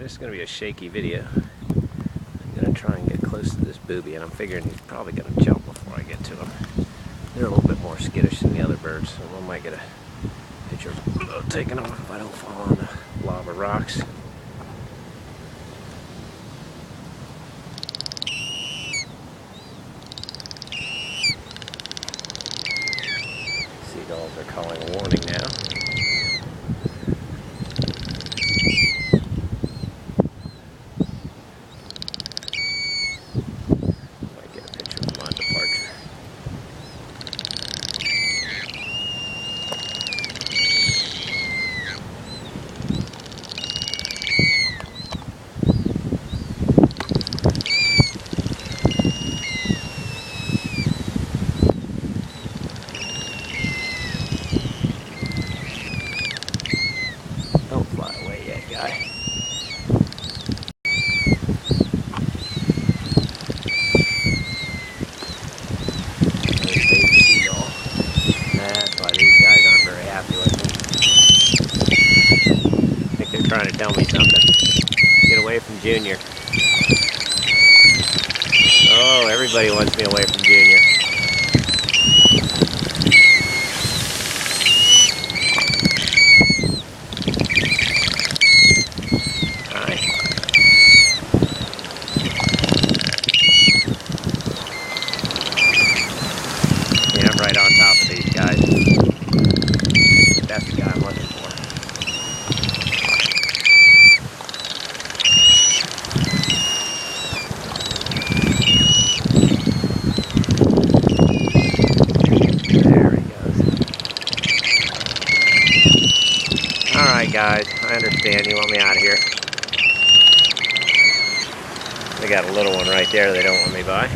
this is going to be a shaky video. I'm going to try and get close to this booby, and I'm figuring he's probably going to jump before I get to him. They're a little bit more skittish than the other birds, so I might get a picture of taking off if I don't fall on the lava rocks. Seagulls are calling a warning now. Don't fly away yet, guy. There's baby seagull. That's why these guys aren't very happy with me. I think they're trying to tell me something. Get away from Junior. Oh, everybody wants me away from Junior. Yeah, I'm right on top of these guys. That's the guy I'm looking for. There he goes. Alright guys, I understand. You want me out of here. They got a little one right there they don't want me by.